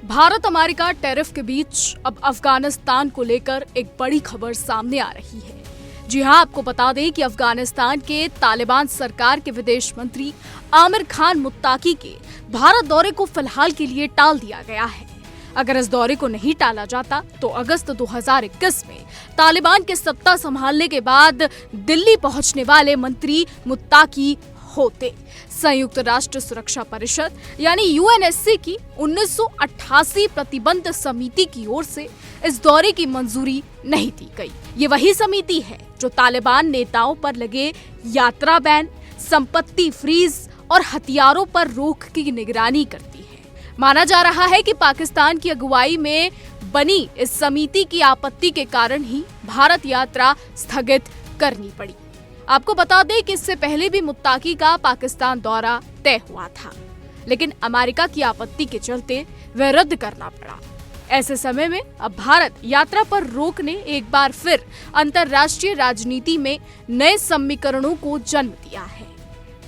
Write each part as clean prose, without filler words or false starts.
Bharat America tariff के बीच अब अफगानिस्तान को लेकर एक बड़ी खबर सामने आ रही है। जी हां, आपको बता दें कि अफगानिस्तान के तालिबान सरकार के विदेश मंत्री आमिर खान मुत्ताकी के भारत दौरे को फिलहाल के लिए टाल दिया गया है। अगर इस दौरे को नहीं टाला जाता तो अगस्त 2021 में तालिबान के सत्ता संभालने के बाद दिल्ली पहुंचने वाले मंत्री मुत्ताकी होते। संयुक्त राष्ट्र सुरक्षा परिषद यानी यूएनएससी की 1988 प्रतिबंध समिति की ओर से इस दौरे की मंजूरी नहीं दी गई। ये वही समिति है जो तालिबान नेताओं पर लगे यात्रा बैन, संपत्ति फ्रीज और हथियारों पर रोक की निगरानी करती है। माना जा रहा है कि पाकिस्तान की अगुवाई में बनी इस समिति की आपत्ति के कारण ही भारत यात्रा स्थगित करनी पड़ी। आपको बता दें कि इससे पहले भी मुत्ताकी का पाकिस्तान दौरा तय हुआ था, लेकिन अमेरिका की आपत्ति के चलते वह रद्द करना पड़ा। ऐसे समय में अब भारत यात्रा पर रोक ने एक बार फिर अंतर्राष्ट्रीय राजनीति में नए समीकरणों को जन्म दिया है।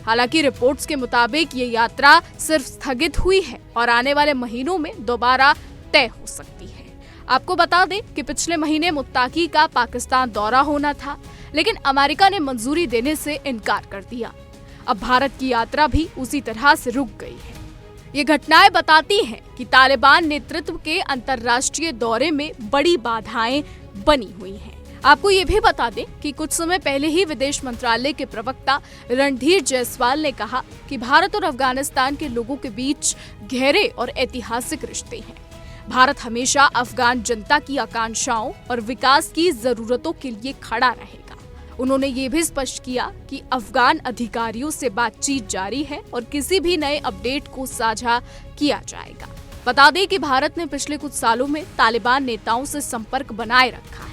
हालांकि रिपोर्ट्स के मुताबिक ये यात्रा सिर्फ स्थगित हुई है और आने वाले महीनों में दोबारा तय हो सकती है। आपको बता दें कि पिछले महीने मुत्ताकी का पाकिस्तान दौरा होना था, लेकिन अमेरिका ने मंजूरी देने से इनकार कर दिया। अब भारत की यात्रा भी उसी तरह से रुक गई है। ये घटनाएं बताती हैं कि तालिबान नेतृत्व के अंतर्राष्ट्रीय दौरे में बड़ी बाधाएं बनी हुई हैं। आपको ये भी बता दें कि कुछ समय पहले ही विदेश मंत्रालय के प्रवक्ता रणधीर जायसवाल ने कहा कि भारत और अफगानिस्तान के लोगों के बीच गहरे और ऐतिहासिक रिश्ते हैं। भारत हमेशा अफगान जनता की आकांक्षाओं और विकास की जरूरतों के लिए खड़ा रहेगा। उन्होंने ये भी स्पष्ट किया कि अफगान अधिकारियों से बातचीत जारी है और किसी भी नए अपडेट को साझा किया जाएगा। बता दें कि भारत ने पिछले कुछ सालों में तालिबान नेताओं से संपर्क बनाए रखा है।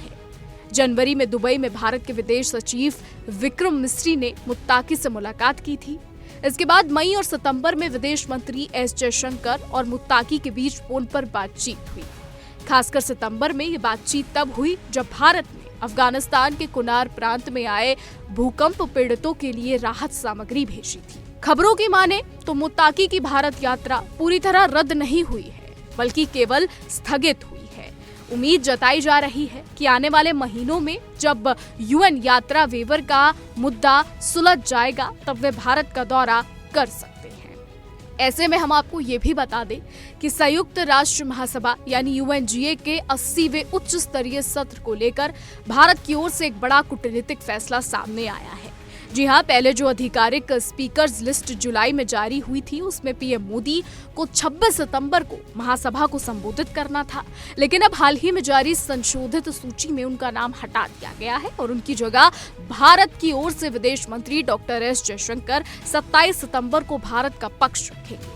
जनवरी में दुबई में भारत के विदेश सचिव विक्रम मिस्री ने मुत्ताकी से मुलाकात की थी। इसके बाद मई और सितंबर में विदेश मंत्री एस जयशंकर और मुत्ताकी के बीच फोन पर बातचीत हुई। खासकर सितंबर में ये बातचीत तब हुई जब भारत ने अफगानिस्तान के कुनार प्रांत में आए भूकंप पीड़ितों के लिए राहत सामग्री भेजी थी। खबरों की माने तो मुत्ताकी की भारत यात्रा पूरी तरह रद्द नहीं हुई है, बल्कि केवल स्थगित हुई है। उम्मीद जताई जा रही है कि आने वाले महीनों में जब यूएन यात्रा वेवर का मुद्दा सुलझ जाएगा तब वे भारत का दौरा कर सकते हैं। ऐसे में हम आपको ये भी बता दें कि संयुक्त राष्ट्र महासभा यानी यूएनजीए के 80वें उच्च स्तरीय सत्र को लेकर भारत की ओर से एक बड़ा कूटनीतिक फैसला सामने आया है। जी हां, पहले जो आधिकारिक स्पीकर्स लिस्ट जुलाई में जारी हुई थी उसमें पीएम मोदी को 26 सितंबर को महासभा को संबोधित करना था, लेकिन अब हाल ही में जारी संशोधित सूची में उनका नाम हटा दिया गया है और उनकी जगह भारत की ओर से विदेश मंत्री डॉक्टर एस जयशंकर 27 सितंबर को भारत का पक्ष रखेंगे।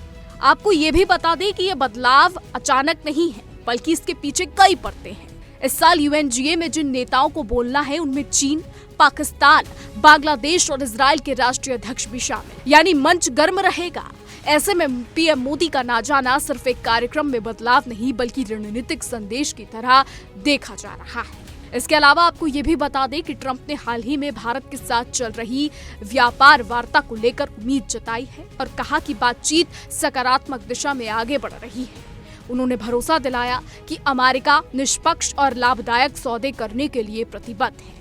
आपको ये भी बता दें कि ये बदलाव अचानक नहीं है, बल्कि इसके पीछे कई परतें हैं। इस साल यूएनजीए में जिन नेताओं को बोलना है उनमें चीन, पाकिस्तान, बांग्लादेश और इजराइल के राष्ट्रीय अध्यक्ष भी शामिल, यानी मंच गर्म रहेगा। ऐसे में पीएम मोदी का ना जाना सिर्फ एक कार्यक्रम में बदलाव नहीं बल्कि रणनीतिक संदेश की तरह देखा जा रहा है। इसके अलावा आपको ये भी बता दें कि ट्रंप ने हाल ही में भारत के साथ चल रही व्यापार वार्ता को लेकर उम्मीद जताई है और कहा कि बातचीत सकारात्मक दिशा में आगे बढ़ रही है। उन्होंने भरोसा दिलाया कि अमेरिका निष्पक्ष और लाभदायक सौदे करने के लिए प्रतिबद्ध है।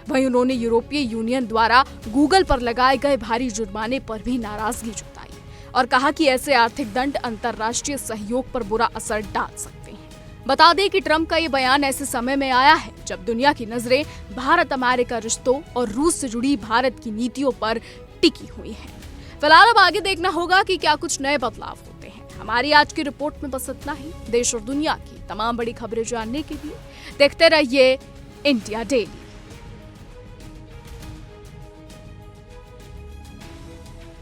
वहीं उन्होंने यूरोपीय यूनियन द्वारा गूगल पर लगाए गए भारी जुर्माने पर भी नाराजगी जताई और कहा कि ऐसे आर्थिक दंड अंतर्राष्ट्रीय सहयोग पर बुरा असर डाल सकते हैं। बता दें कि ट्रंप का ये बयान ऐसे समय में आया है जब दुनिया की नजरें भारत अमेरिका रिश्तों और रूस से जुड़ी भारत की नीतियों पर टिकी हुई हैं। फिलहाल अब आगे देखना होगा कि क्या कुछ नए बदलाव होते हैं। हमारी आज की रिपोर्ट में बस इतना ही। देश और दुनिया की तमाम बड़ी खबरें जानने के लिए देखते रहिए इंडिया डेली।